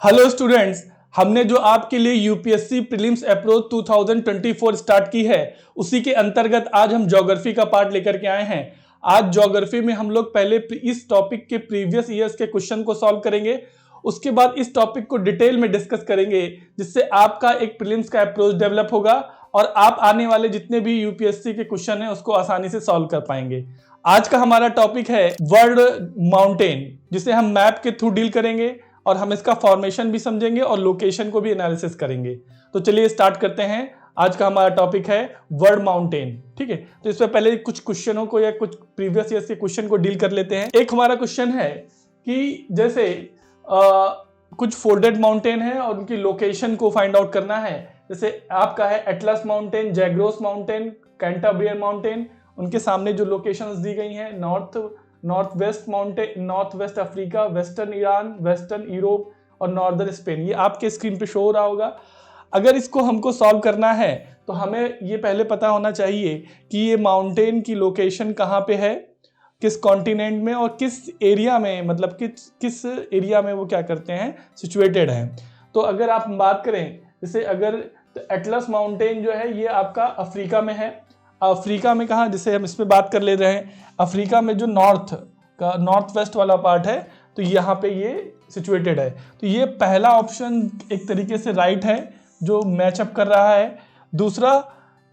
Hello students, हमने जो आपके लिए यूपीएससी प्रीलिम्स अप्रोच 2024 स्टार्ट की है उसी के अंतर्गत आज हम ज्योग्राफी का पार्ट लेकर के आए हैं। आज ज्योग्राफी में हम लोग पहले इस टॉपिक के प्रीवियस ईयर्स के क्वेश्चन को सॉल्व करेंगे, उसके बाद इस टॉपिक को डिटेल में डिस्कस करेंगे जिससे आपका एक प्रीलिम्स का अप्रोच डेवलप होगा और आप आने वाले जितने भी यूपीएससी के क्वेश्चन हैं उसको आसानी से सॉल्व कर पाएंगे। आज का हमारा टॉपिक है वर्ल्ड माउंटेन, जिसे हम मैप के थ्रू डील करेंगे और हम इसका फॉर्मेशन भी समझेंगे और लोकेशन को भी एनालिसिस करेंगे। तो चलिए स्टार्ट करते हैं। आज का हमारा टॉपिक है वर्ल्ड माउंटेन। ठीक है, तो इसमें पहले कुछ क्वेश्चनों को या कुछ प्रीवियस ईयर के क्वेश्चन को डील कर लेते हैं। एक हमारा क्वेश्चन है कि जैसे कुछ फोल्डेड माउंटेन है और उनकी लोकेशन को फाइंड आउट करना है। जैसे आपका है Atlas mountain, Zagros mountain, Cantabrian mountain, उनके सामने जो लोकेशंस दी गई हैं north west mountain, north west Africa, western Iran, western Europe और नॉर्दर्न स्पेन, ये आपके स्क्रीन पे शो हो रहा होगा। अगर इसको हमको सॉल्व करना है तो हमें ये पहले पता होना चाहिए कि ये माउंटेन की लोकेशन कहाँ पे है, किस कॉन्टिनेंट में और किस एरिया में, मतलब किस एरिया में वो क्या करते हैं, सिचुएटेड हैं। तो अगर आप बात करें जैसे अगर तो एटलस माउंटेन जो है ये आपका अफ्रीका में है। अफ्रीका में कहाँ, जैसे हम इसमें बात कर ले रहे हैं, अफ्रीका में जो नॉर्थ वेस्ट वाला पार्ट है तो यहाँ पे ये सिचुएटेड है। तो ये पहला ऑप्शन एक तरीके से राइट है जो मैचअप कर रहा है। दूसरा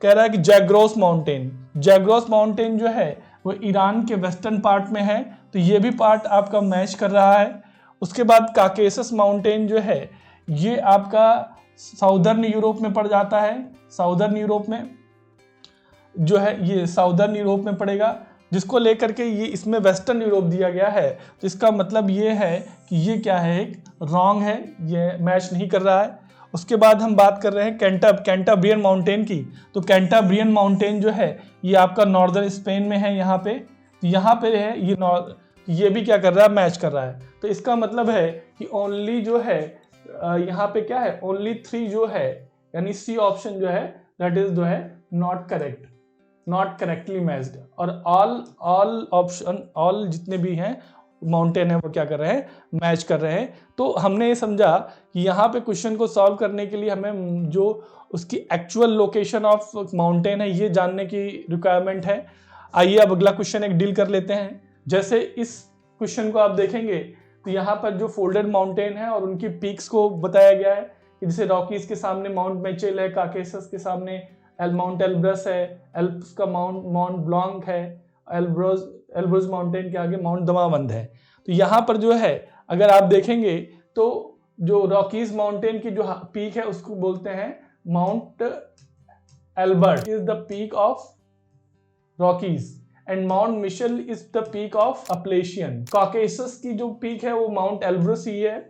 कह रहा है कि जैग्रोस माउंटेन जो है वो ईरान के वेस्टर्न पार्ट में है, तो ये भी पार्ट आपका मैच कर रहा है। उसके बाद काकेसस माउंटेन जो है ये आपका साउदर्न यूरोप में पड़ जाता है। साउदर्न यूरोप में जो है ये साउदर्न यूरोप में पड़ेगा, जिसको लेकर के ये इसमें वेस्टर्न यूरोप दिया गया है। तो इसका मतलब ये है कि ये क्या है, एक रॉन्ग है, ये मैच नहीं कर रहा है। उसके बाद हम बात कर रहे हैं कैंटाब्रियन माउंटेन की। तो कैंटाब्रियन माउंटेन जो है ये आपका नॉर्दर्न स्पेन में है, यहाँ पे है ये भी क्या कर रहा है, मैच कर रहा है। तो इसका मतलब है कि ओनली जो है यहाँ पे क्या है, ओनली 3 जो है, यानी सी ऑप्शन जो है दैट इज जो है नॉट करेक्टली मैच्ड, और ऑल जितने भी हैं माउंटेन है वो क्या कर रहे हैं, मैच कर रहे हैं। तो हमने ये समझा कि यहाँ पे क्वेश्चन को सॉल्व करने के लिए हमें जो उसकी एक्चुअल लोकेशन ऑफ माउंटेन है ये जानने की रिक्वायरमेंट है। आइए अब अगला क्वेश्चन एक डील कर लेते हैं। जैसे इस क्वेश्चन को आप देखेंगे तो यहाँ पर जो फोल्डेड माउंटेन है और उनकी पीक्स को बताया गया है कि जैसे रॉकीज के सामने माउंट मैचेल है, काकेसस के सामने माउंट एल्ब्रस है, एल्प्स का माउंट ब्लॉन्क है, एल्ब्रस माउंटेन के आगे माउंट दमावंद है। तो यहाँ पर जो है अगर आप देखेंगे तो जो रॉकीज माउंटेन की जो पीक है उसको बोलते हैं mount Albert is the peak of Rockies, and mount Mitchell is the peak of Appalachian. Caucasus की जो पीक है वो माउंट एल्ब्रस ही है।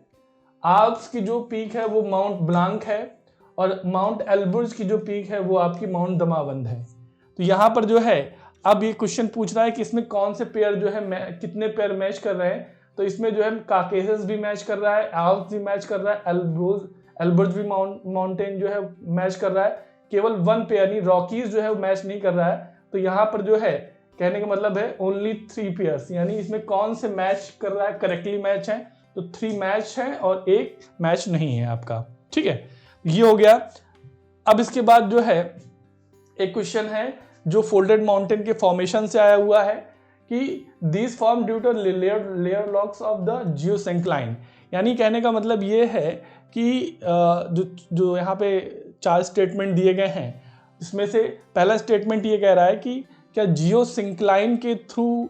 आल्प्स की जो पीक है वो माउंट ब्लांक है, और माउंट एल्ब्रस की जो पीक है वो आपकी माउंट दमावंद है। तो यहाँ पर जो है अब ये क्वेश्चन पूछ रहा है कि इसमें कौन से पेयर जो है कितने पेयर मैच कर रहे हैं। तो इसमें जो है काकेसस भी मैच कर रहा है, आल्प्स भी मैच कर रहा है, एल्ब्रस भी माउंटेन जो है मैच कर रहा है। केवल 1 पेयर नहीं, रॉकीज जो है वो मैच नहीं कर रहा है। तो यहाँ पर जो है कहने का मतलब है ओनली 3 पेयर्स, यानी इसमें कौन से मैच कर रहा है, करेक्टली मैच है। तो 3 मैच है और 1 मैच नहीं है आपका। ठीक है, ये हो गया। अब इसके बाद जो है एक क्वेश्चन है जो फोल्डेड माउंटेन के फॉर्मेशन से आया हुआ है कि these form due to layer locks of the geosyncline, यानी कहने का मतलब ये है कि जो यहाँ पे 4 स्टेटमेंट दिए गए हैं, इसमें से पहला स्टेटमेंट ये कह रहा है कि क्या जियोसिंक्लाइन के थ्रू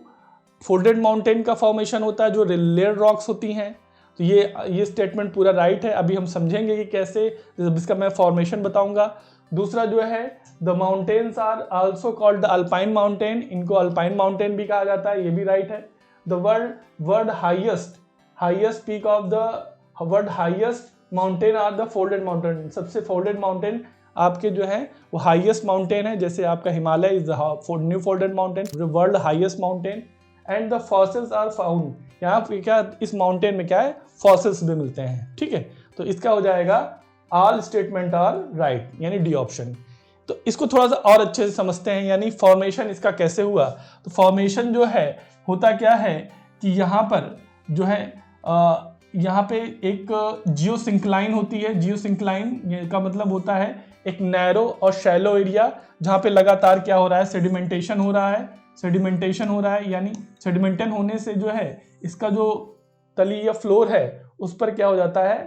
फोल्डेड माउंटेन का फॉर्मेशन होता है जो लेयर रॉक्स होती हैं। तो ये स्टेटमेंट पूरा राइट है। अभी हम समझेंगे कि कैसे, इसका मैं फॉर्मेशन बताऊंगा। दूसरा जो है the mountains are also called the alpine mountain, इनको अल्पाइन माउंटेन भी कहा जाता है, ये भी राइट है। The world highest peak of the world highest mountain are the folded mountain, सबसे फोल्डेड माउंटेन आपके जो है वो हाईएस्ट माउंटेन है। जैसे आपका Himalaya is new folded mountain, world highest mountain, and the fossils are found, यहाँ पे क्या इस माउंटेन में क्या है, फॉसिल्स भी मिलते हैं। ठीक है, तो इसका हो जाएगा ऑल स्टेटमेंट आर राइट, यानी डी ऑप्शन। तो इसको थोड़ा सा और अच्छे से समझते हैं, यानी फॉर्मेशन इसका कैसे हुआ। तो फॉर्मेशन जो है होता क्या है कि यहाँ पर जो है यहाँ पे एक जियोसिंक्लाइन होती है। जियोसिंक्लाइन का मतलब होता है एक नैरो और शैलो एरिया जहाँ पे लगातार क्या हो रहा है, सेडिमेंटेशन हो रहा है। सेडिमेंटेशन हो रहा है यानी सेडिमेंटन होने से जो है इसका जो तली या फ्लोर है उस पर क्या हो जाता है,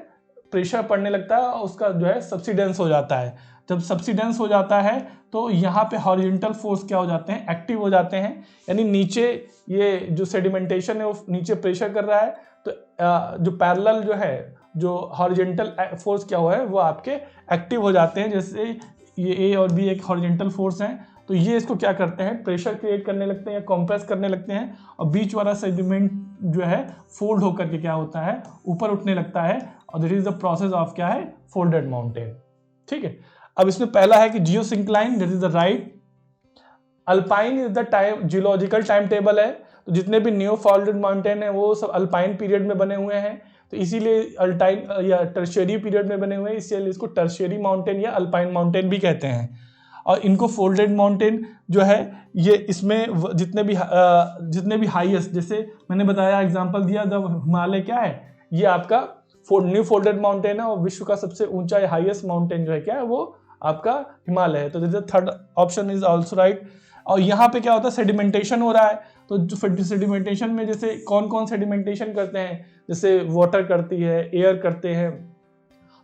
प्रेशर पड़ने लगता है और उसका जो है सब्सिडेंस हो जाता है। जब सब्सिडेंस हो जाता है तो यहाँ पे हॉरिजॉन्टल फोर्स क्या हो जाते हैं, एक्टिव हो जाते हैं। यानी नीचे ये जो सेडिमेंटेशन है वो नीचे प्रेशर कर रहा है, तो जो पैरेलल जो है जो हॉरिजॉन्टल फोर्स क्या हुआ है वो आपके एक्टिव हो जाते हैं। जैसे ये ए और बी एक हॉरिजॉन्टल फोर्स हैं, तो ये इसको क्या करते हैं, प्रेशर क्रिएट करने लगते हैं या कंप्रेस करने लगते हैं, और बीच वाला सेडिमेंट जो है फोल्ड होकर के क्या होता है, ऊपर उठने लगता है, और this is the process of क्या है, फोल्डेड माउंटेन। ठीक है, अब इसमें पहला है कि geosyncline, that is the right. Alpine is the time geological time table है, तो जितने भी न्यू फोल्डेड माउंटेन है वो सब अल्पाइन पीरियड में बने हुए हैं, तो इसीलिए अल्टाइन या टर्शियरी पीरियड में बने हुए हैं, इसलिए इसको टर्शियरी माउंटेन या अल्पाइन माउंटेन भी कहते हैं। और इनको फोल्डेड माउंटेन जो है ये इसमें जितने भी हाईएस्ट, जैसे मैंने बताया एग्जांपल दिया, द हिमालय क्या है, ये आपका न्यू फोल्डेड माउंटेन है, और विश्व का सबसे ऊंचा हाईएस्ट माउंटेन जो है क्या है, वो आपका हिमालय है। तो this is third option is also right. और यहाँ पे क्या होता है, सेडिमेंटेशन हो रहा है, तो जो सेडिमेंटेशन में जैसे कौन कौन सेडिमेंटेशन करते हैं, जैसे वाटर करती है, एयर करते हैं,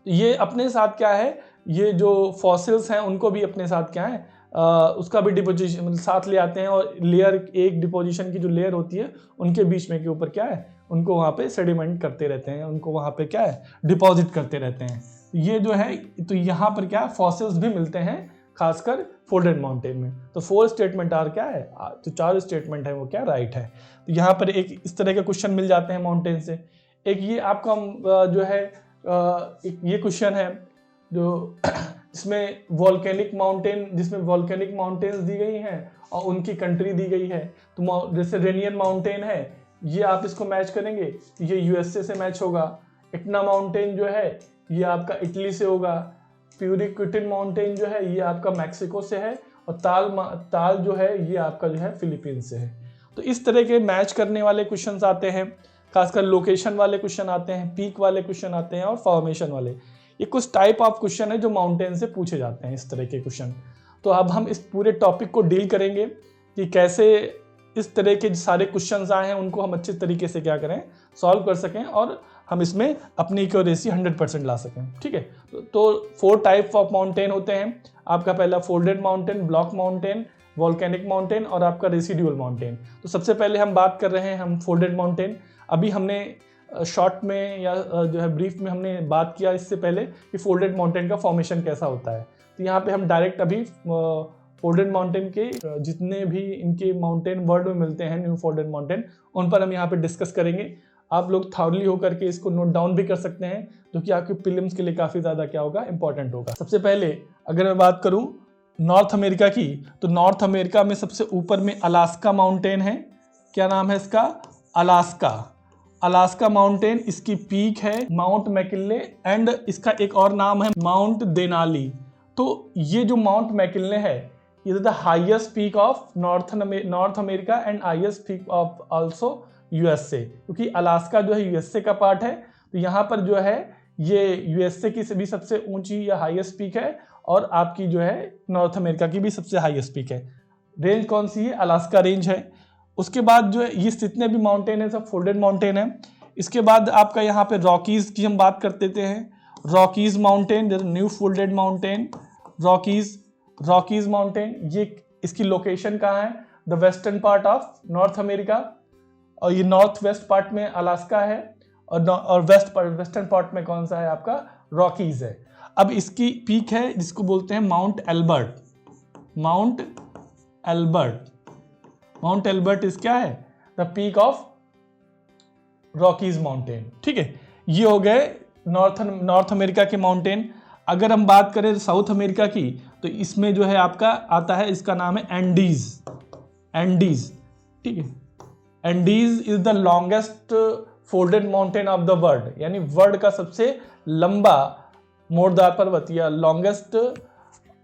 ये अपने साथ क्या है, ये जो फॉसिल्स हैं उनको भी अपने साथ क्या है, उसका भी डिपोजिशन मतलब साथ ले आते हैं, और लेयर एक डिपोजिशन की जो लेयर होती है उनके बीच में के ऊपर क्या है, उनको वहाँ पे सेडिमेंट करते रहते हैं, उनको वहाँ पे क्या है, डिपॉजिट करते रहते हैं। ये जो है, तो यहाँ पर क्या फॉसिल्स भी मिलते हैं खासकर फोल्डेड माउंटेन में। तो 4 स्टेटमेंट आर क्या है, तो 4 स्टेटमेंट है वो क्या राइट है। तो यहाँ पर एक इस तरह के क्वेश्चन मिल जाते हैं माउंटेन से। एक ये आपका जो है एक ये क्वेश्चन है जो जिसमें वॉल्केनिक माउंटेन्स दी गई हैं और उनकी कंट्री दी गई है। तो जैसे रेनियन माउंटेन है, ये आप इसको मैच करेंगे, ये यूएसए से मैच होगा। इटना माउंटेन जो है ये आपका इटली से होगा। प्यूरिक्विटिन माउंटेन जो है ये आपका मैक्सिको से है, और ताल जो है ये आपका जो है फिलीपींस से है। तो इस तरह के मैच करने वाले क्वेश्चंस आते हैं, खासकर लोकेशन वाले क्वेश्चन आते हैं, पीक वाले क्वेश्चन आते हैं, और फॉर्मेशन वाले। ये कुछ टाइप ऑफ क्वेश्चन है जो माउंटेन से पूछे जाते हैं, इस तरह के क्वेश्चन। तो अब हम इस पूरे टॉपिक को डील करेंगे कि कैसे इस तरह के सारे क्वेश्चंस आए हैं उनको हम अच्छे तरीके से क्या करें, सॉल्व कर सकें, और हम इसमें अपनी एक्यूरेसी 100% ला सकें। ठीक है, तो 4 टाइप ऑफ माउंटेन होते हैं। आपका पहला folded mountain, block mountain, volcanic mountain, और आपका रेसिडुअल माउंटेन। तो सबसे पहले हम बात कर रहे हैं हम फोल्डेड माउंटेन। अभी हमने शॉर्ट में या जो है ब्रीफ में हमने बात किया इससे पहले कि फोल्डेड माउंटेन का फॉर्मेशन कैसा होता है। तो यहाँ पे हम डायरेक्ट अभी फोल्डेड माउंटेन के जितने भी इनके माउंटेन वर्ल्ड में मिलते हैं, न्यू फोल्डेड माउंटेन, उन पर हम यहाँ पे डिस्कस करेंगे। आप लोग थॉरली होकर के इसको नोट डाउन भी कर सकते हैं, जो कि आपके प्रीलिम्स के लिए काफ़ी ज़्यादा क्या होगा, इंपॉर्टेंट होगा। सबसे पहले अगर मैं बात करूँ नॉर्थ अमेरिका की, तो नॉर्थ अमेरिका में सबसे ऊपर में अलास्का माउंटेन है। क्या नाम है इसका, अलास्का माउंटेन। इसकी पीक है माउंट मैकिन्ले, एंड इसका एक और नाम है माउंट देनाली। तो ये जो माउंट मैकिन्ले है, ये the highest peak of north America and highest peak of also USA, क्योंकि अलास्का जो है यूएसए का पार्ट है। तो यहाँ पर जो है ये यूएसए की भी सबसे ऊंची या हाईएस्ट पीक है, और आपकी जो है नॉर्थ अमेरिका की भी सबसे हाईएस्ट पीक है। रेंज कौन सी है, अलास्का रेंज है। उसके बाद जो है ये जितने भी माउंटेन है सब फोल्डेड माउंटेन है। इसके बाद आपका यहाँ पे रॉकीज की हम बात करते हैं। Rockies mountain, new folded mountain, Rockies mountain, ये इसकी लोकेशन कहाँ है, the western part of north America, और ये नॉर्थ वेस्ट पार्ट में अलास्का है, और वेस्टर्न पार्ट में कौन सा है आपका, रॉकीज है। अब इसकी पीक है जिसको बोलते हैं माउंट एल्बर्ट इस क्या है, the peak of Rockies mountain. ठीक है, ये हो गए नॉर्थ अमेरिका के माउंटेन। अगर हम बात करें साउथ अमेरिका की, तो इसमें जो है आपका आता है, इसका नाम है एंडीज। ठीक है, Andes is the longest folded mountain of the world, यानी वर्ल्ड का सबसे लंबा मोड़दार पर्वत या लॉन्गेस्ट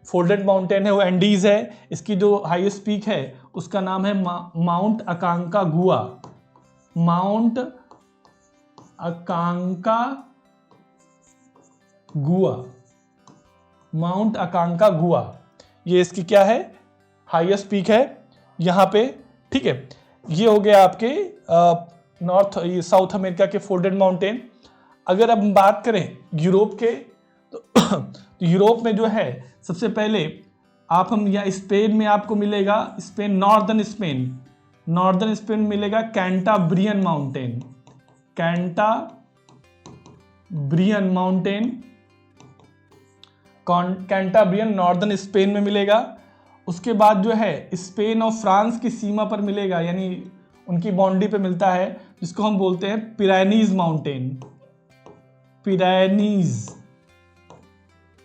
फोल्डेड माउंटेन है वो एंडीज है। इसकी जो हाईएस्ट पीक है उसका नाम है माउंट अकांकागुआ। अकांका गुआ, माउंट अकांका गुआ, ये इसकी क्या है, हाईएस्ट पीक है यहाँ पे, ठीक है। ये हो गया आपके नॉर्थ साउथ अमेरिका के फोल्डेड माउंटेन। अगर अब हम बात करें यूरोप के तो यूरोप में जो है सबसे पहले हम या स्पेन में आपको मिलेगा, स्पेन नॉर्दर्न स्पेन मिलेगा कैंटाब्रियन माउंटेन, कैंटाब्रियन नॉर्दर्न स्पेन में मिलेगा। उसके बाद जो है स्पेन और फ्रांस की सीमा पर मिलेगा, यानी उनकी बाउंड्री पे मिलता है, जिसको हम बोलते हैं पिरेनीज माउंटेन,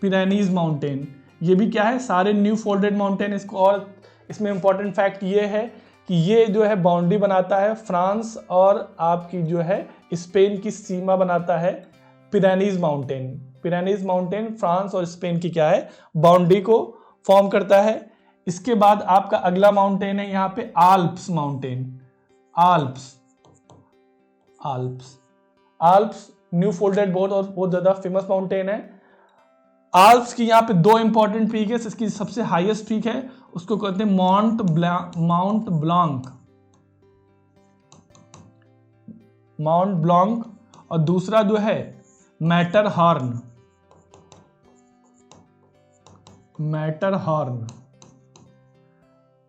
पिरेनीज माउंटेन। ये भी क्या है, सारे न्यू फोल्डेड माउंटेन। इसको और इसमें इंपॉर्टेंट फैक्ट ये है कि ये जो है बाउंड्री बनाता है फ्रांस और आपकी जो है स्पेन की सीमा बनाता है पिरेनीज माउंटेन फ्रांस और स्पेन की क्या है, बाउंड्री को फॉर्म करता है। इसके बाद आपका अगला माउंटेन है यहाँ पे Alps mountain, Alps new folded बहुत ज्यादा फेमस माउंटेन है। आल्प्स की यहाँ पे दो इंपॉर्टेंट पीक है। इसकी सबसे हाईएस्ट पीक है, उसको कहते हैं माउंट ब्लांक, और दूसरा जो है मैटरहॉर्न।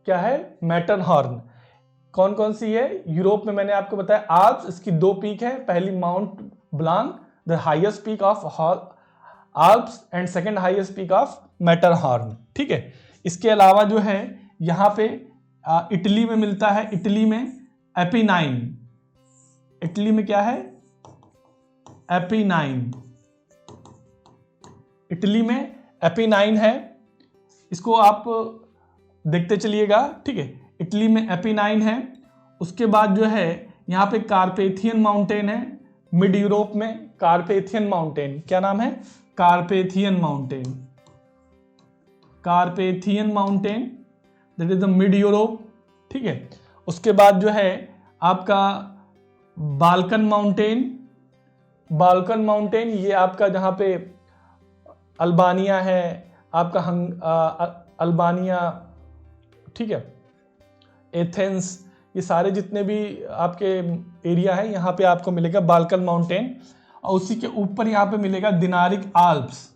क्या है, मैटरहॉर्न। कौन कौन सी है, यूरोप में मैंने आपको बताया आल्प्स, इसकी दो पीक है, पहली mount Blanc the highest peak of Alps and second highest peak of Matterhorn, ठीक है। इसके अलावा जो है यहाँ पे इटली में मिलता है, इटली में क्या है, एपीनाइन है। इसको आप देखते चलिएगा, ठीक है। इटली में एपीनाइन है। उसके बाद जो है यहाँ पे कार्पेथियन माउंटेन है, मिड यूरोप में कार्पेथियन माउंटेन, क्या नाम है, Carpathian mountain, that is the mid Europe, ठीक है। उसके बाद जो है आपका बाल्कन माउंटेन, ये आपका जहाँ पे अल्बानिया है, आपका अल्बानिया, ठीक है, एथेंस, ये सारे जितने भी आपके एरिया है यहाँ पे आपको मिलेगा बाल्कन माउंटेन। और उसी के ऊपर यहाँ पे मिलेगा दिनारिक आल्प्स,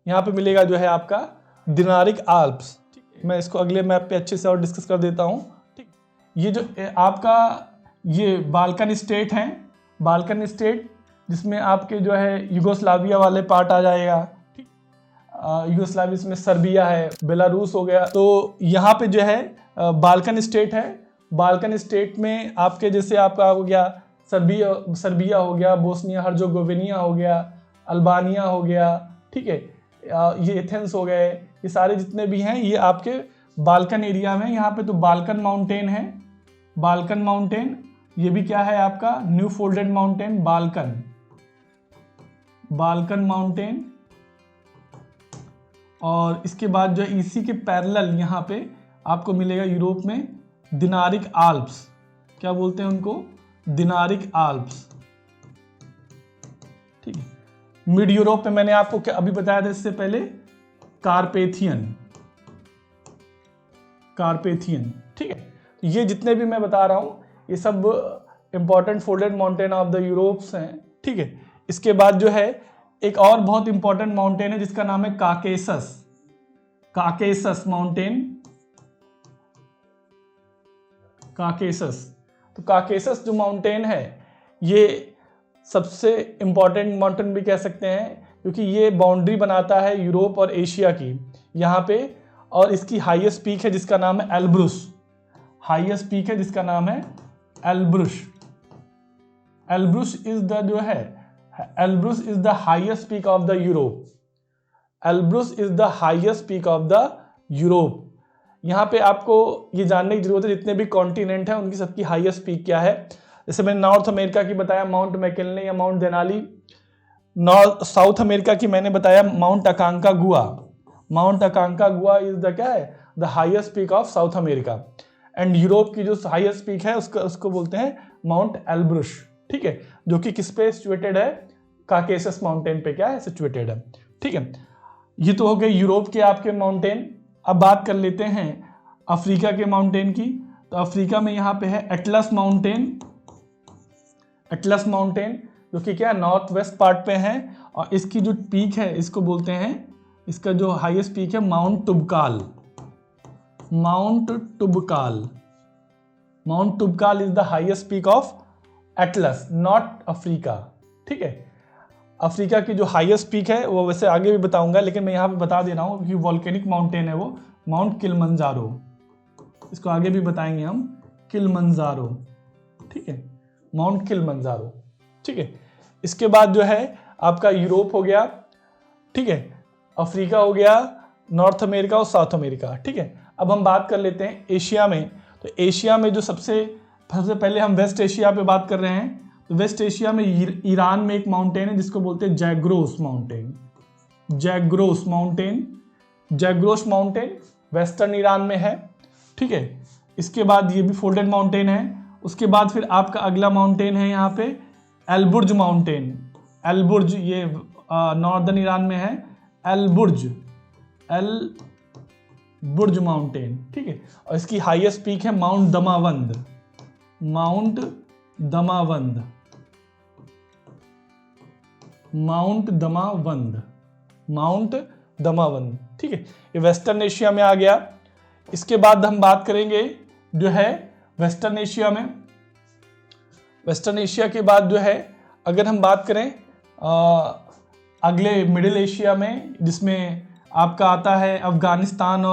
यहाँ पे मिलेगा जो है आपका दिनारिक आल्प्स। मैं इसको अगले मैप पे अच्छे से और डिस्कस कर देता हूँ, ठीक। ये जो आपका ये बाल्कन स्टेट हैं, बाल्कन स्टेट जिसमें आपके जो है यूगोस्लाविया वाले पार्ट आ जाएगा, ठीक। यूगोस्लाविया में सर्बिया है, बेलारूस हो गया। तो यहाँ पे जो है बाल्कन स्टेट है। बाल्कन स्टेट में आपके जैसे आपका हो गया सर्बिया हो गया, बोस्निया हर्जोगोविनिया हो गया, अल्बानिया हो गया, ठीक है, ये एथेंस हो गए, ये सारे जितने भी हैं ये आपके बाल्कन एरिया में। यहाँ पे तो बाल्कन माउंटेन है, बाल्कन माउंटेन, ये भी क्या है आपका new folded mountain, Balkan mountain. और इसके बाद जो इसी के पैरेलल यहाँ पे आपको मिलेगा यूरोप में दिनारिक आल्प्स, क्या बोलते हैं उनको, दिनारिक आल्प्स, ठीक है। मिड यूरोप में मैंने आपको क्या अभी बताया था इससे पहले, कार्पेथियन, ठीक है। ये जितने भी मैं बता रहा हूं ये सब important folded mountain of the Europe's हैं, ठीक है। इसके बाद जो है एक और बहुत इंपॉर्टेंट माउंटेन है जिसका नाम है काकेसस माउंटेन, तो काकेसस जो माउंटेन है ये सबसे इंपॉर्टेंट माउंटेन भी कह सकते हैं, क्योंकि ये बाउंड्री बनाता है यूरोप और एशिया की यहाँ पे। और इसकी हाईएस्ट पीक है जिसका नाम है Elbrus, Elbrus is the highest peak of the Europe. यहाँ पे आपको ये जानने की जरूरत है जितने भी कॉन्टिनेंट हैं उनकी सबकी हाईएस्ट पीक क्या है। जैसे मैंने नॉर्थ अमेरिका की बताया माउंट मैकिन्ले या माउंट देनाली, साउथ अमेरिका की मैंने बताया माउंट अकांका गुआ इज द क्या है, the highest peak of south America. And Europe की जो हाईएस्ट पीक है उसको बोलते हैं माउंट एल्ब्रुस, ठीक। ठीक है, जो कि किस पे सिचुएटेड है, काकेशस माउंटेन पे क्या है, सिचुएटेड है। ठीक है, ये तो हो गए यूरोप के आपके माउंटेन। अब बात कर लेते हैं अफ्रीका के माउंटेन की। तो अफ्रीका में यहाँ पे है एटलस माउंटेन, एटलस माउंटेन जो कि क्या नॉर्थ वेस्ट पार्ट पे है, और इसकी जो पीक है इसको बोलते हैं, इसका जो हाईएस्ट पीक है Mount Toubkal, Mount Toubkal. Mount Toubkal is the highest peak of Atlas, not Africa. ठीक है, अफ्रीका की जो हाईएस्ट पीक है वो वैसे आगे भी बताऊंगा, लेकिन मैं यहाँ पे बता दे रहा हूँ कि वॉल्केनिक माउंटेन है वो माउंट किलिमंजारो, इसको आगे भी बताएंगे हम, किलिमंजारो। ठीक है, माउंट किलिमंजारो। ठीक है, इसके बाद जो है आपका यूरोप हो गया, ठीक है, अफ्रीका हो गया, नॉर्थ अमेरिका और साउथ अमेरिका। ठीक है, अब हम बात कर लेते हैं एशिया में। तो एशिया में जो सबसे पहले हम वेस्ट एशिया पे बात कर रहे हैं। तो वेस्ट एशिया में ईरान में एक माउंटेन है जिसको बोलते हैं Zagros mountain, Zagros mountain, Zagros mountain western Iran में है। ठीक है, इसके बाद ये भी फोल्डेड माउंटेन है। उसके बाद फिर आपका अगला माउंटेन है यहाँ पे एलबुर्ज माउंटेन, एलबुर्ज ये नॉर्दर्न ईरान में है, एलबुर्ज, एलबुर्ज माउंटेन। ठीक है, और इसकी हाईएस्ट पीक है mount Damavand, mount Damavand, mount Damavand, mount Damavand. ठीक है, ये वेस्टर्न एशिया में आ गया। इसके बाद हम बात करेंगे जो है वेस्टर्न एशिया में, वेस्टर्न एशिया के बाद जो है अगर हम बात करें अगले मिडिल एशिया में, जिसमें आपका आता है अफगानिस्तान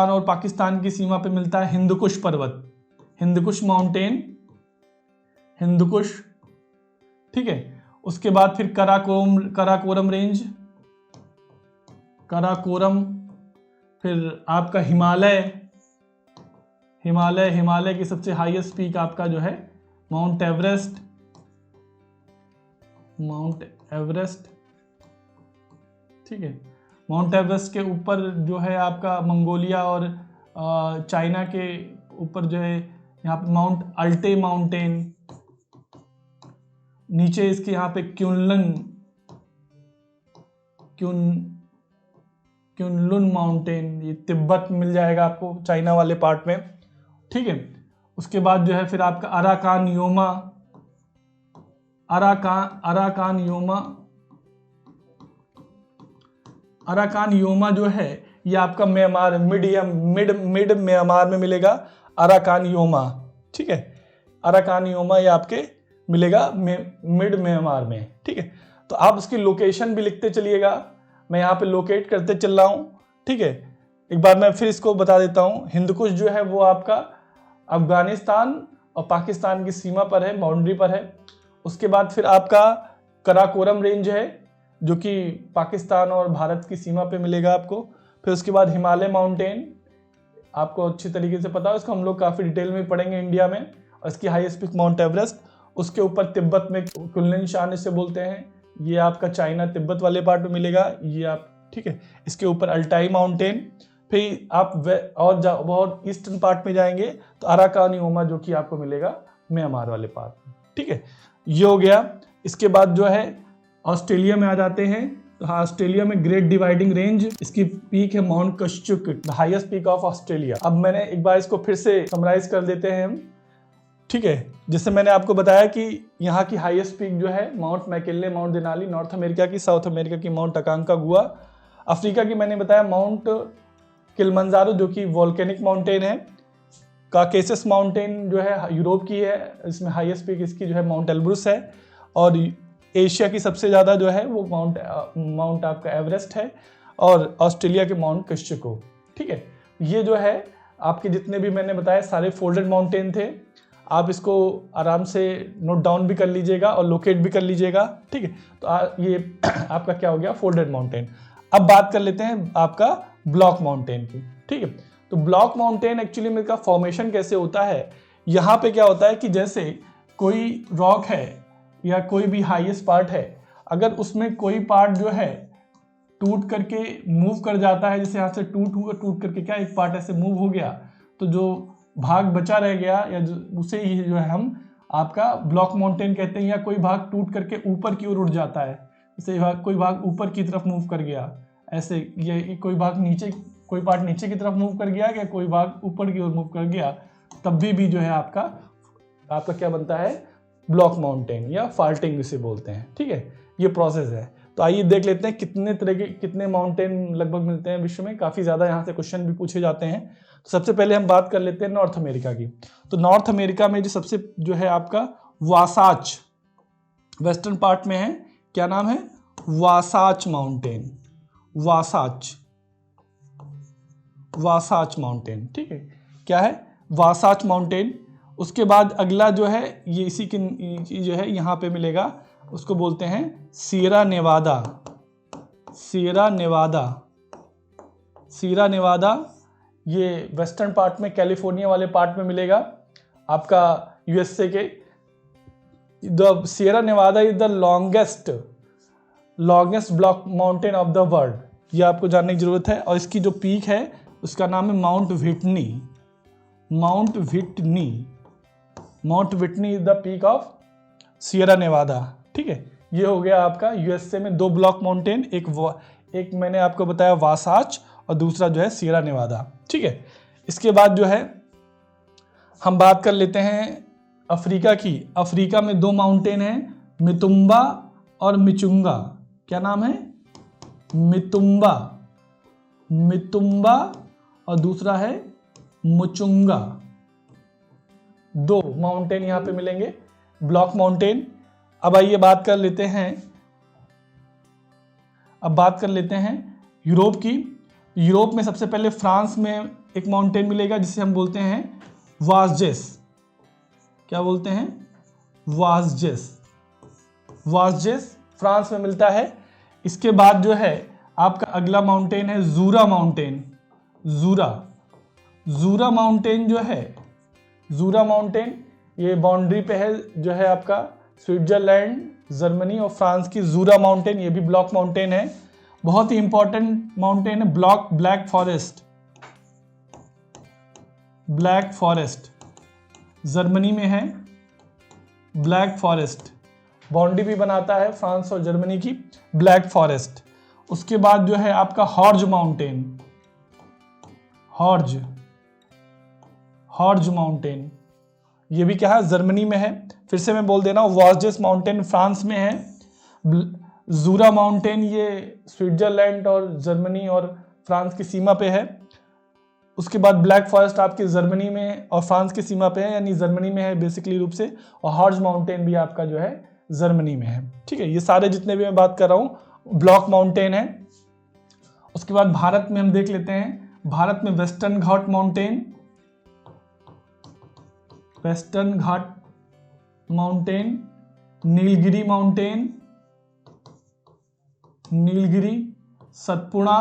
और पाकिस्तान की सीमा पे मिलता है हिंदुकुश पर्वत, हिंदुकुश माउंटेन, हिंदुकुश। ठीक है, उसके बाद फिर कराकोरम रेंज, कराकोरम, फिर आपका हिमालय, हिमालय, हिमालय की सबसे हाईएस्ट पीक आपका जो है माउंट एवरेस्ट, माउंट एवरेस्ट। ठीक है, माउंट एवरेस्ट के ऊपर जो है आपका मंगोलिया और चाइना के ऊपर जो है यहाँ पे माउंट अल्टे माउंटेन, नीचे इसके यहाँ पे क्युनलुन माउंटेन, ये तिब्बत मिल जाएगा आपको चाइना वाले पार्ट में। ठीक है, उसके बाद जो है फिर आपका Arakan Yoma, Arakan Yoma, Arakan Yoma जो है ये आपका म्यांमार, मिड म्यांमार में मिलेगा अराकान योमा। ठीक है, अराकान योमा ये आपके मिलेगा मिड म्यांमार में। ठीक है, तो आप उसकी लोकेशन भी लिखते चलिएगा, मैं यहाँ पे लोकेट करते चल रहा हूँ। ठीक है, एक बार मैं फिर इसको बता देता हूँ। हिंदकुश जो है वो आपका अफगानिस्तान और पाकिस्तान की सीमा पर है, बाउंड्री पर है। उसके बाद फिर आपका कराकोरम रेंज है जो कि पाकिस्तान और भारत की सीमा पे मिलेगा आपको। फिर उसके बाद हिमालय माउंटेन, आपको अच्छी तरीके से पता है, उसको हम लोग काफ़ी डिटेल में पढ़ेंगे इंडिया में। और इसकी हाईएस्ट पीक माउंट एवरेस्ट, उसके ऊपर तिब्बत में कुनलुन शान इसे बोलते हैं, ये आपका चाइना तिब्बत वाले पार्ट में मिलेगा ये आप। ठीक है, इसके ऊपर अल्टाई माउंटेन। फिर आप बहुत ईस्टर्न पार्ट में जाएंगे तो अराकान योमा जो कि आपको मिलेगा म्यांमार वाले पार्ट में। ठीक है, ये हो गया। इसके बाद जो है ऑस्ट्रेलिया में आ जाते हैं। तो हाँ, ऑस्ट्रेलिया में ग्रेट डिवाइडिंग रेंज, इसकी पीक है Mount Kosciuszko, the highest peak of Australia. अब मैंने एक बार इसको फिर से समराइज कर देते हैं हम। ठीक है, जैसे मैंने आपको बताया कि यहाँ की हाईएस्ट पीक जो है mount McKinley, mount Denali, north America की, साउथ अमेरिका की माउंट अकांकागुआ, अफ्रीका की मैंने बताया माउंट किलिमंजारो जो कि वॉल्केनिक माउंटेन है, काकेशस माउंटेन जो है यूरोप की है, इसमें हाईएस्ट पीक इसकी जो है माउंट एल्ब्रुस है। और एशिया की सबसे ज़्यादा जो है वो माउंट आपका एवरेस्ट है, और ऑस्ट्रेलिया के माउंट कश्चिको। ठीक है, ये जो है आपके जितने भी मैंने बताया सारे फोल्डेड माउंटेन थे। आप इसको आराम से नोट डाउन भी कर लीजिएगा और लोकेट भी कर लीजिएगा। ठीक है, तो ये आपका क्या हो गया, फोल्डेड माउंटेन। अब बात कर लेते हैं आपका ब्लॉक माउंटेन की। ठीक है, तो ब्लॉक माउंटेन एक्चुअली में का फॉर्मेशन कैसे होता है, यहाँ पे क्या होता है कि जैसे कोई रॉक है या कोई भी हाईएस्ट पार्ट है, अगर उसमें कोई पार्ट जो है टूट करके मूव कर जाता है, जैसे यहाँ से टूट करके क्या एक पार्ट ऐसे मूव हो गया, तो जो भाग बचा रह गया या उसे ही जो है हम आपका ब्लॉक माउंटेन कहते हैं, या कोई भाग टूट करके ऊपर की ओर उठ जाता है, जैसे कोई भाग ऊपर की तरफ मूव कर गया ऐसे, ये कोई भाग नीचे, कोई पार्ट नीचे की तरफ मूव कर गया, या कोई भाग ऊपर की ओर मूव कर गया, तब भी जो है आपका क्या बनता है, ब्लॉक माउंटेन या फाल्टिंग इसे बोलते हैं। ठीक है, ये प्रोसेस है। तो आइए देख लेते हैं कितने तरह के, कितने माउंटेन लगभग मिलते हैं विश्व में। काफ़ी ज़्यादा यहाँ से क्वेश्चन भी पूछे जाते हैं। तो सबसे पहले हम बात कर लेते हैं नॉर्थ अमेरिका की। तो नॉर्थ अमेरिका में जो सबसे जो है आपका वासाच, वेस्टर्न पार्ट में है, क्या नाम है, वासाच माउंटेन, वासाच माउंटेन। ठीक है, क्या है, वासाच माउंटेन। उसके बाद अगला जो है ये इसी की जो है यहाँ पे मिलेगा, उसको बोलते हैं सियरा नेवादा, सियरा नेवादा। ये वेस्टर्न पार्ट में, कैलिफोर्निया वाले पार्ट में मिलेगा आपका, यूएसए के। The Sierra Nevada is the longest block mountain of the world, ये आपको जानने की जरूरत है। और इसकी जो पीक है उसका नाम है mount Whitney is the peak of Sierra Nevada. ठीक है, ये हो गया आपका यूएसए में 2 ब्लॉक माउंटेन, एक मैंने आपको बताया वासाच और दूसरा जो है सियरा नेवादा। ठीक है, इसके बाद जो है हम बात कर लेते हैं अफ्रीका की। अफ्रीका में 2 माउंटेन हैं, मितुम्बा और मिचुंगा। क्या नाम है, मितुम्बा और दूसरा है मुचुंगा। 2 माउंटेन यहाँ पे मिलेंगे, ब्लॉक माउंटेन। अब आइए बात कर लेते हैं यूरोप की। यूरोप में सबसे पहले फ्रांस में एक माउंटेन मिलेगा जिसे हम बोलते हैं वासजेस। क्या बोलते हैं, वासजेस फ्रांस में मिलता है। इसके बाद जो है आपका अगला माउंटेन है जूरा माउंटेन। जूरा माउंटेन जो है, जूरा माउंटेन ये बाउंड्री पे है जो है आपका स्विट्जरलैंड, जर्मनी और फ्रांस की। जूरा माउंटेन ये भी ब्लॉक माउंटेन है, बहुत ही इंपॉर्टेंट माउंटेन है। ब्लैक फॉरेस्ट जर्मनी में है, ब्लैक फॉरेस्ट बाउंड्री भी बनाता है फ्रांस और जर्मनी की, ब्लैक फॉरेस्ट। उसके बाद जो है आपका हॉर्ज माउंटेन, ये भी क्या है, जर्मनी में है। फिर से मैं बोल दे रहा हूँ, वासजेस माउंटेन फ्रांस में है, जूरा माउंटेन ये स्विट्जरलैंड और जर्मनी और फ्रांस की सीमा पे है। उसके बाद ब्लैक फॉरेस्ट आपकी जर्मनी में और फ्रांस की सीमा पे है, यानी जर्मनी में है बेसिकली रूप से। और हॉर्ज माउंटेन भी आपका जो है जर्मनी में है। ठीक है, ये सारे जितने भी मैं बात कर रहा हूँ ब्लॉक माउंटेन है। उसके बाद भारत में हम देख लेते हैं, भारत में western Ghat mountain, Nilgiri, Satpura,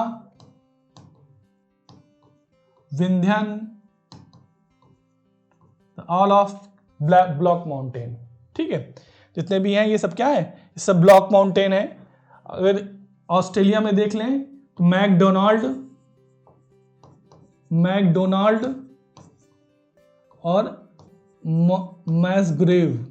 Vindhyan, all of block mountain. ठीक है, जितने भी हैं ये सब क्या है, ये सब ब्लॉक माउंटेन है। अगर ऑस्ट्रेलिया में देख लें तो मैकडोनाल्ड और मॉसग्रेव।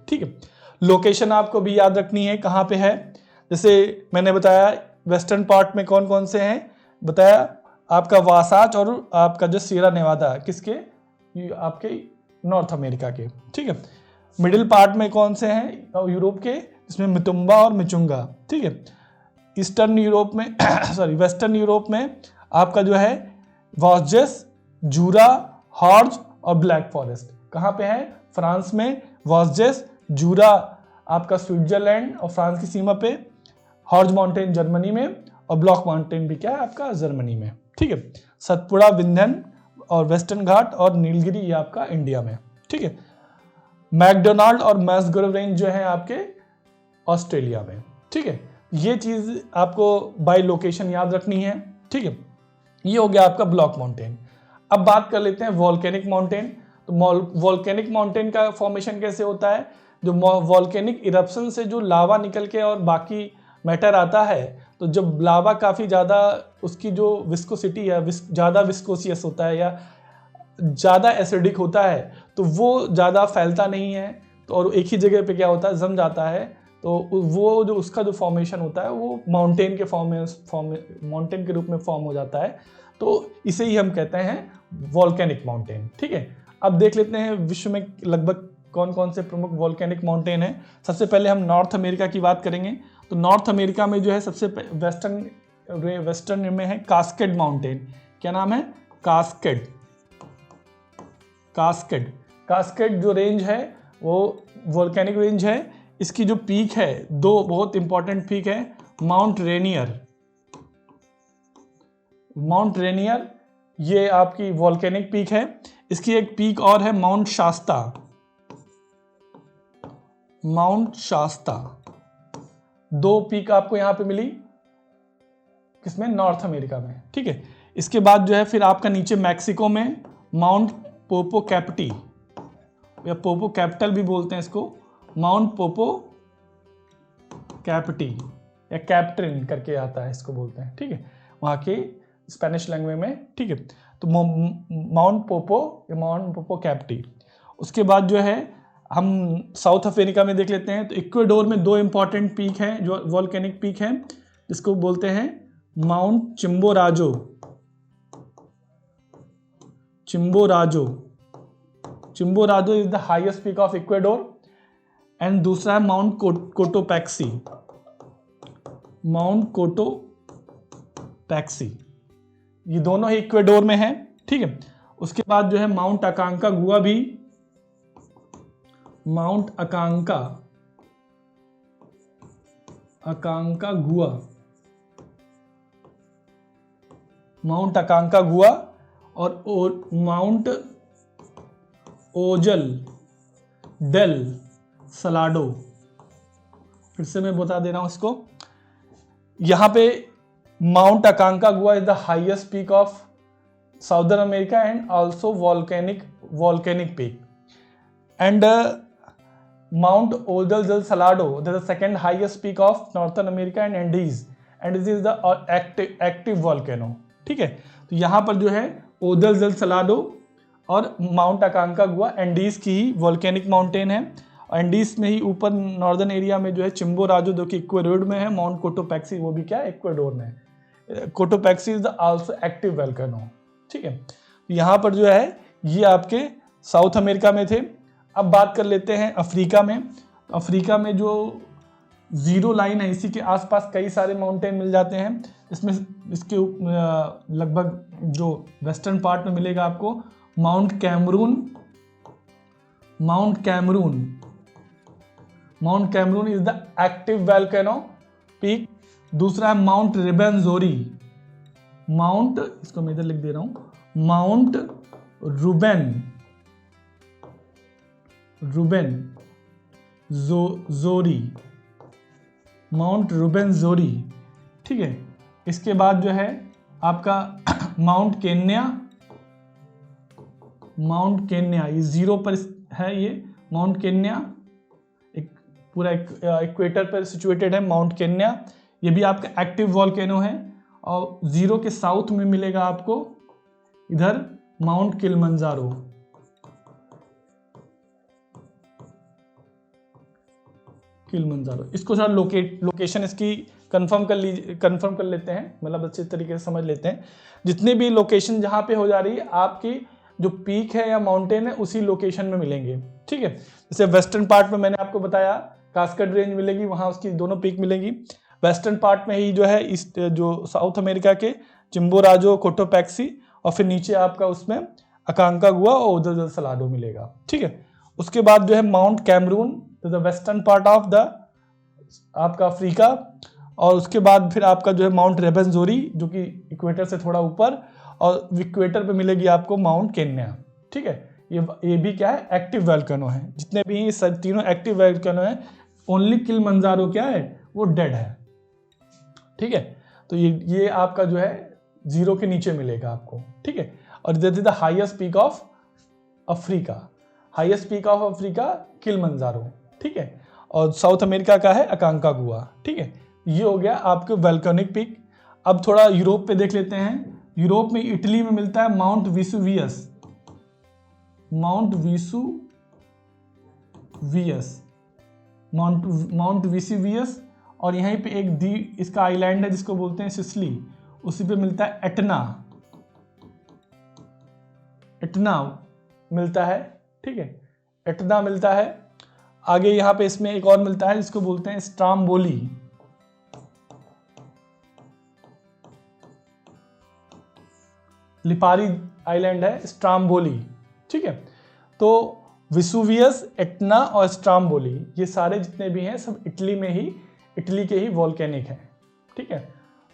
ठीक है, लोकेशन आपको भी याद रखनी है कहाँ पे है। जैसे मैंने बताया वेस्टर्न पार्ट में कौन कौन से हैं, बताया आपका वासाच और आपका जो सियरा नेवादा, किसके, आपके नॉर्थ अमेरिका के। ठीक है, मिडिल पार्ट में कौन से हैं यूरोप के, इसमें मितुम्बा और मिचुंगा। ठीक है, ईस्टर्न यूरोप में वेस्टर्न यूरोप में आपका जो है वासजेस, जूरा, हॉर्ज और ब्लैक फॉरेस्ट। कहाँ पे है, फ्रांस में वासजेस, जूरा आपका स्विट्जरलैंड और फ्रांस की सीमा पे, हॉर्ज माउंटेन जर्मनी में और ब्लॉक माउंटेन भी क्या है आपका जर्मनी में। ठीक है, सतपुड़ा, विंध्यन और वेस्टर्न घाट और नीलगिरी ये आपका इंडिया में। ठीक है, मैकडोनाल्ड और मैसग्रोव रेंज जो है आपके ऑस्ट्रेलिया में। ठीक है, ये चीज़ आपको बाय लोकेशन याद रखनी है। ठीक है, ये हो गया आपका ब्लॉक माउंटेन। अब बात कर लेते हैं वॉल्केनिक माउंटेन। तो वॉल्केनिक माउंटेन का फॉर्मेशन कैसे होता है, जो वॉल्केनिक इरप्शन से जो लावा निकल के और बाकी मैटर आता है तो जब लावा काफ़ी ज़्यादा उसकी जो विस्कोसिटी है ज़्यादा विस्कोसियस होता है या ज़्यादा एसिडिक होता है तो वो ज़्यादा फैलता नहीं है, तो और एक ही जगह पे क्या होता है, जम जाता है, तो वो जो उसका जो फॉर्मेशन होता है वो माउंटेन के रूप में फॉर्म हो जाता है। तो इसे ही हम कहते हैं वॉल्केनिक माउंटेन। ठीक है, अब देख लेते हैं विश्व में लगभग कौन कौन से प्रमुख वॉल्केनिक माउंटेन हैं। सबसे पहले हम नॉर्थ अमेरिका की बात करेंगे। तो नॉर्थ अमेरिका में जो है सबसे वेस्टर्न में है कास्केड माउंटेन। क्या नाम है? कास्केड। कास्केड जो रेंज है वो वोल्केनिक रेंज है। इसकी जो पीक है, दो बहुत इंपॉर्टेंट पीक है, माउंट रेनियर ये आपकी वोल्केनिक पीक है। इसकी एक पीक और है माउंट शास्ता। दो पीक आपको यहां पे मिली, किसमें? नॉर्थ अमेरिका में। ठीक है, इसके बाद जो है फिर आपका नीचे मैक्सिको में माउंट पोपोकैपिटी या पोपो कैपिटल भी बोलते हैं इसको, माउंट पोपोकैपिटी या कैप्ट्रिन करके आता है, इसको बोलते हैं। ठीक है, वहाँ के स्पेनिश लैंग्वेज में। ठीक है, तो माउंट पोपोकैपिटी। उसके बाद जो है हम साउथ अफ्रीका में देख लेते हैं। तो इक्वाडोर में दो इंपॉर्टेंट पीक हैं जो वॉल्केनिक पीक हैं, जिसको बोलते हैं mount Chimborazo is the highest peak of Ecuador. And दूसरा है माउंट कोटोपैक्सी। ये दोनों ही इक्वाडोर में है। ठीक है, उसके बाद जो है माउंट अकांकागुआ भी, माउंट अकांकागुआ और माउंट ओजल डेल सलाडो। फिर से मैं बता दे रहा हूं इसको। यहां पे mount Aconcagua is the highest peak of southern America and also volcanic peak. And mount Ojos del Salado that is the second highest peak of northern America and Andes, and this is the active volcano. ठीक है, तो यहां पर जो है Ojos del Salado और mount Aconcagua Andes की ही वॉल्केनिक माउंटेन है। एंडीज में ही ऊपर नॉर्दर्न एरिया में जो है चिम्बोराजो जो कि इक्वाडोर में है, माउंट कोटोपैक्सी वो भी क्या है, इक्वाडोर में है। Cotopaxi is the also active volcano. ठीक है, यहाँ पर जो है ये आपके साउथ अमेरिका में थे। अब बात कर लेते हैं अफ्रीका में। अफ्रीका में जो जीरो लाइन है इसी के आसपास कई सारे माउंटेन मिल जाते हैं। इसमें इसके लगभग जो वेस्टर्न पार्ट में मिलेगा आपको mount Cameroon is the active volcano peak. दूसरा है माउंट रिबेनजोरी, इसको मैं इधर लिख दे रहा हूं, माउंट रुबेनजोरी। ठीक है, इसके बाद जो है आपका माउंट केन्या, ये जीरो पर है। ये माउंट केन्या एक पूरा इक्वेटर पर सिचुएटेड है माउंट केन्या। ये भी आपका एक्टिव वॉल्केनो है। और जीरो के साउथ में मिलेगा आपको इधर माउंट किलिमंजारो। इसको जरा लोकेशन इसकी कंफर्म कर लेते हैं, मतलब अच्छे तरीके से समझ लेते हैं। जितने भी लोकेशन जहां पे हो जा रही है आपकी जो पीक है या माउंटेन है उसी लोकेशन में मिलेंगे। ठीक है, जैसे वेस्टर्न पार्ट में मैंने आपको बताया कास्केड रेंज मिलेगी, वहां उसकी दोनों पीक मिलेंगी। वेस्टर्न पार्ट में ही जो है इस जो साउथ अमेरिका के चिम्बोराजो, कोटोपैक्सी, और फिर नीचे आपका उसमें अकांकागुआ और ओजल सलाडो मिलेगा। ठीक है, उसके बाद जो है mount Cameroon, the western part of the आपका अफ्रीका। और उसके बाद फिर आपका जो है माउंट रेबेनजोरी जो कि इक्वेटर से थोड़ा ऊपर, और इक्वेटर पे मिलेगी आपको माउंट केन्या। ठीक है, ये भी क्या है, एक्टिव वोल्केनो है। जितने भी सब तीनों एक्टिव वोल्केनो है, ओनली किलिमंजारो क्या है, वो डेड है। ठीक है, तो ये आपका जो है जीरो के नीचे मिलेगा आपको। ठीक है, और this is the highest peak of Africa, Kilimanjaro. ठीक है, और साउथ अमेरिका का है अकांकागुआ। ठीक है, ये हो गया आपके वोल्केनिक पीक। अब थोड़ा यूरोप पे देख लेते हैं। यूरोप में इटली में मिलता है mount Vesuvius, mount Vesuvius, mount Vesuvius. और यहीं पे एक द्वीप, इसका आइलैंड है जिसको बोलते हैं सिसिली, उसी पे मिलता है एटना, एटना मिलता है, ठीक है, एटना मिलता है। आगे यहाँ पे इसमें एक और मिलता है जिसको बोलते हैं स्ट्राम्बोली, लिपारी आइलैंड है स्ट्राम्बोली, ठीक है। तो विसुवियस, एटना और स्ट्राम्बोली, ये सारे जितने भी हैं सब इटली में ही, इटली के ही वॉल्केनिक हैं, ठीक है।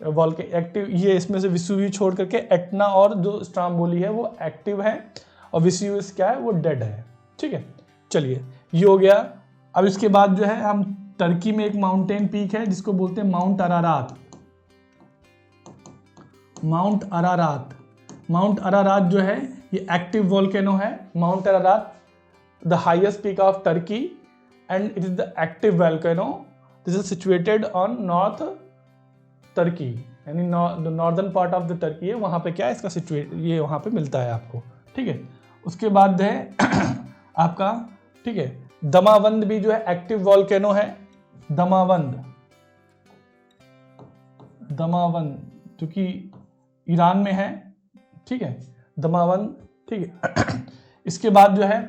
एक्टिव ये इसमें से विसुवियस छोड़ करके एटना और जो स्ट्राम्बोली है वो एक्टिव है, और विसुवियस क्या है वो डेड है, ठीक है। चलिए ये हो गया। अब इसके बाद जो है हम टर्की में एक माउंटेन पीक है जिसको बोलते हैं Mount Ararat, Mount Ararat. Mount Ararat जो है ये एक्टिव वोल्केनो है। Mount Ararat the highest peak of Turkey and it is the active volcano. This is situated on north Turkey, यानी northern part of the Turkey है, वहां पे क्या है इसका सिचुएट, ये वहां पे मिलता है आपको, ठीक है। उसके बाद है आपका, ठीक है, दमावंद भी जो है एक्टिव वोल्केनो है। दमावंद, दमावंद जो कि ईरान में है, ठीक है, दमावंद, ठीक है। इसके बाद जो है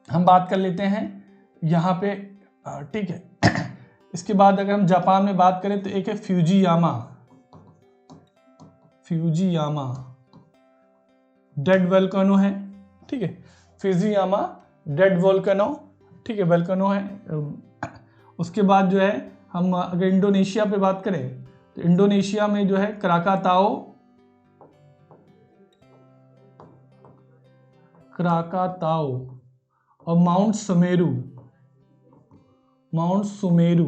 हम बात कर लेते हैं यहाँ पे, ठीक है। इसके बाद अगर हम जापान में बात करें तो एक है फ्यूजियामा, फ्यूजियामा डेड वोल्केनो है, ठीक है, फ्यूजियामा डेड वोल्केनो, ठीक है, वोल्केनो है। उसके बाद जो है हम अगर इंडोनेशिया पे बात करें तो इंडोनेशिया में जो है क्राकाताओ, क्राकाताओ और mount Semeru, mount Semeru,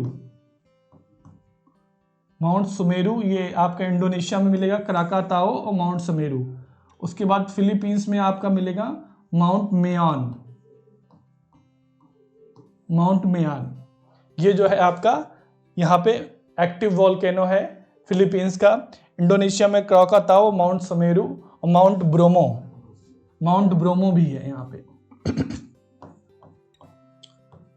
mount Sumeru ये आपका इंडोनेशिया में मिलेगा, क्राकाताओ और माउंट सुमेरु। उसके बाद फिलीपींस में आपका मिलेगा माउंट मेयान, माउंट मेयान। ये जो है आपका यहाँ पे एक्टिव वोल्केनो है फिलीपींस का। इंडोनेशिया में क्राकाताओ, माउंट सुमेरु और माउंट ब्रोमो, माउंट ब्रोमो भी है यहाँ पे,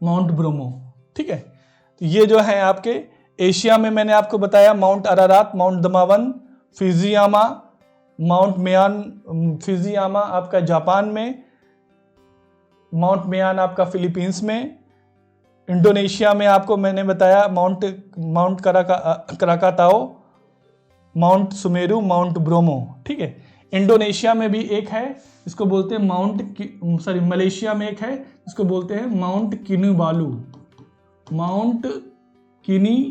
माउंट ब्रोमो, ठीक है। तो ये जो है आपके एशिया में मैंने आपको बताया माउंट अरारात, माउंट दमावन, फिजियामा, माउंट मेयान, फिजियामा आपका जापान में, माउंट मेयान आपका फिलीपींस में। इंडोनेशिया में आपको मैंने बताया Mount Krakatoa, Mount Semeru, Mount Bromo, ठीक है। इंडोनेशिया में भी एक है इसको बोलते हैं मलेशिया में एक है इसको बोलते हैं माउंट किनुबालू, माउंट किनुबालू,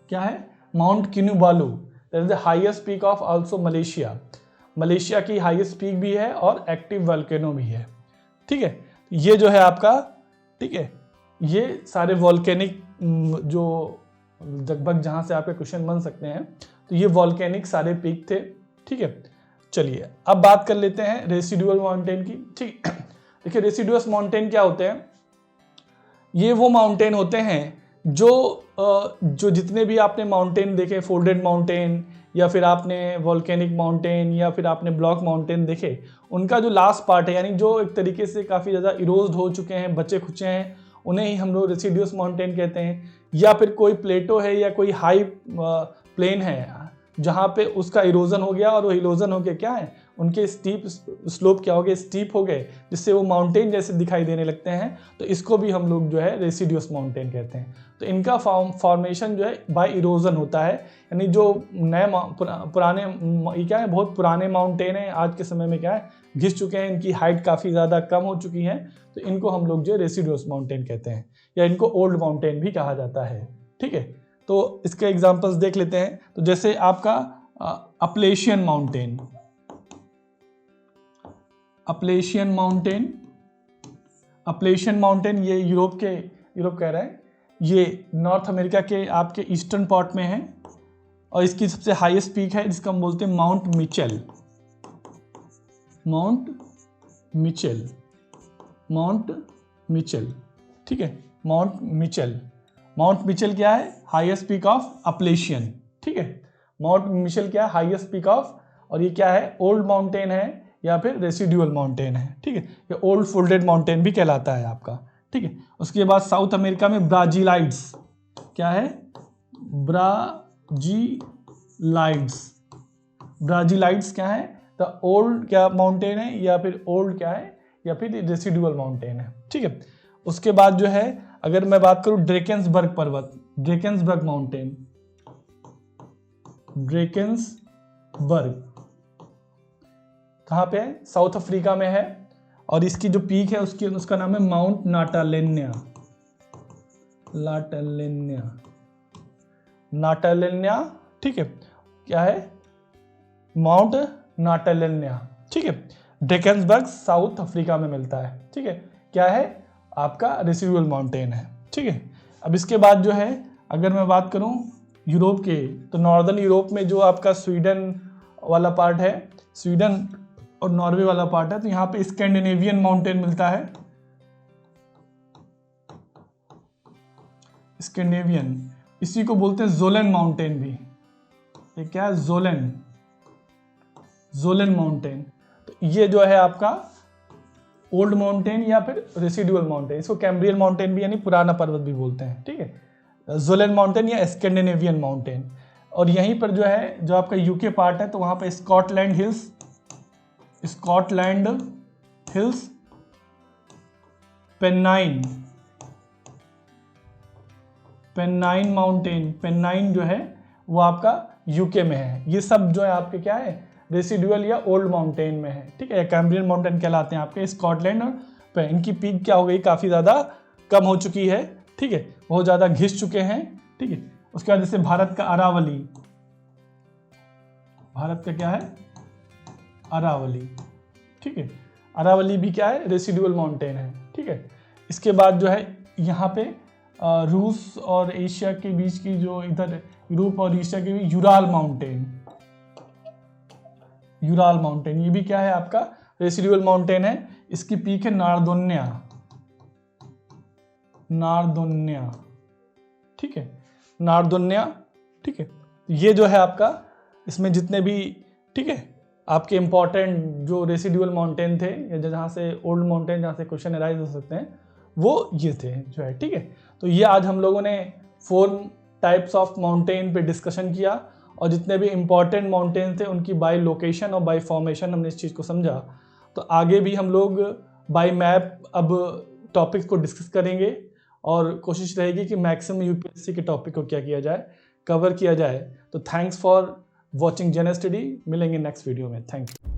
क्या है, Mount Kinabalu, that is the highest peak of also Malaysia. Malaysia की हाईएस्ट पीक भी है और एक्टिव वोल्केनो भी है, ठीक है। ये जो है आपका, ठीक है, ये सारे वोल्केनिक जो लगभग जहां से आपके क्वेश्चन बन सकते हैं, तो ये वोल्केनिक सारे पीक थे, ठीक है। चलिए अब बात कर लेते हैं रेसिडुअल माउंटेन की, ठीक। देखिए रेसिडुअस माउंटेन क्या होते हैं, ये वो माउंटेन होते हैं जो जितने भी आपने माउंटेन देखे, फोल्डेड माउंटेन या फिर आपने वोल्केनिक माउंटेन या फिर आपने ब्लॉक माउंटेन देखे, उनका जो लास्ट पार्ट है, यानी जो एक तरीके से काफ़ी ज़्यादा इरोज्ड हो चुके हैं, बचे खुचे हैं, उन्हें ही हम लोग रेसिडुअस माउंटेन कहते हैं। या फिर कोई प्लेटो है या कोई हाई प्लेन है जहाँ पे उसका इरोजन हो गया, और वो इरोजन हो गया क्या है, उनके स्टीप स्लोप क्या हो गए, स्टीप हो गए, जिससे वो माउंटेन जैसे दिखाई देने लगते हैं, तो इसको भी हम लोग जो है रेसिडुअस माउंटेन कहते हैं। तो इनका फॉर्मेशन जो है बाय इरोजन होता है, यानी जो नए पुराने, ये क्या है, बहुत पुराने माउंटेन है, आज के समय में क्या है घिस चुके हैं, इनकी हाइट काफ़ी ज़्यादा कम हो चुकी है, तो इनको हम लोग जो है रेसिडुअस माउंटेन कहते हैं, या इनको ओल्ड माउंटेन भी कहा जाता है, ठीक है। तो इसके एग्जांपल्स देख लेते हैं। तो जैसे आपका Appalachian mountain, Appalachian mountain, Appalachian mountain ये यूरोप कह रहा है, ये नॉर्थ अमेरिका के आपके ईस्टर्न पार्ट में है, और इसकी सबसे हाईएस्ट पीक है जिसको हम बोलते हैं mount Mitchell, mount Mitchell, mount Mitchell, ठीक है, माउंट मिचेल। माउंट मिचेल क्या है? हाईएस्ट पीक ऑफ अपलेशियन, ठीक है। माउंट मिचेल क्या है? हाईएस्ट पीक ऑफ, और ये क्या है? ओल्ड माउंटेन है या फिर रेसिडुअल माउंटेन है, ठीक है। ये ओल्ड फोल्डेड माउंटेन भी कहलाता है आपका, ठीक है। उसके बाद साउथ अमेरिका में ब्राजीलाइड्स, क्या है? ब्राजीलाइड्स क्या है? द ओल्ड क्या माउंटेन है, या फिर ओल्ड क्या है, या फिर रेसिडुअल माउंटेन है, ठीक है। उसके बाद जो है अगर मैं बात करूं ड्रेकेंसबर्ग पर्वत, ड्रेकेंसबर्ग माउंटेन, ड्रेकेंसबर्ग कहाँ पे है? साउथ अफ्रीका में है, और इसकी जो पीक है उसका नाम है माउंट नाटालेन्या, ठीक है। क्या है? माउंट नाटालेन्या, ठीक है। ड्रेकेंसबर्ग साउथ अफ्रीका में मिलता है, ठीक है। क्या है? आपका रेसिडुअल माउंटेन है, ठीक है। अब इसके बाद जो है अगर मैं बात करूं यूरोप के, तो नॉर्दर्न यूरोप में जो आपका स्वीडन वाला पार्ट है, स्वीडन और नॉर्वे वाला पार्ट है, तो यहाँ पे स्कैंडिनेवियन माउंटेन मिलता है। स्कैंडिनेवियन, इसी को बोलते हैं जोलन माउंटेन भी। ये क्या है? Jolen mountain. तो ये जो है आपका ओल्ड माउंटेन या फिर रेसिडुअल माउंटेन, इसको कैम्ब्रियन माउंटेन भी यानी पुराना पर्वत भी बोलते हैं, ठीक है। जोलन माउंटेन या स्कैंडिनेवियन माउंटेन। और यहीं पर जो है जो आपका यूके पार्ट है, तो वहां पर Scotland hills, benign mountain, benign जो है वो आपका यूके में है। ये सब जो है आपके क्या है? रेसिडुअल या ओल्ड माउंटेन में है, ठीक है। कैम्ब्रियन माउंटेन कहलाते हैं आपके स्कॉटलैंड और इनकी पीक क्या हो गई? काफ़ी ज़्यादा कम हो चुकी है, ठीक है। बहुत ज़्यादा घिस चुके हैं, ठीक है। उसके बाद जैसे भारत का अरावली, भारत का क्या है? अरावली, ठीक है। अरावली भी क्या है? रेसिडुअल माउंटेन है, ठीक है। इसके बाद जो है यहाँ पे रूस और एशिया के बीच की जो इधर यूरोप और एशिया के बीच यूराल माउंटेन, ये भी क्या है? आपका रेसिडुअल माउंटेन है। इसकी पीक है नारदोन्या, ठीक है। नारदोन्या, ठीक है। ये जो है आपका इसमें जितने भी, ठीक है, आपके इंपॉर्टेंट जो रेसिडुअल माउंटेन थे या जहाँ से ओल्ड माउंटेन जहाँ से क्वेश्चन अराइज हो सकते हैं, वो ये थे जो है, ठीक है। तो ये आज हम लोगों ने 4 टाइप्स ऑफ माउंटेन पे डिस्कशन किया, और जितने भी इंपॉर्टेंट माउंटेन थे उनकी बाय लोकेशन और बाय फॉर्मेशन हमने इस चीज़ को समझा। तो आगे भी हम लोग बाय मैप अब टॉपिक्स को डिस्कस करेंगे, और कोशिश रहेगी कि मैक्सिमम यूपीएससी के टॉपिक को क्या किया जाए, कवर किया जाए। तो thanks for watching Gen study. मिलेंगे नेक्स्ट वीडियो में। Thank you.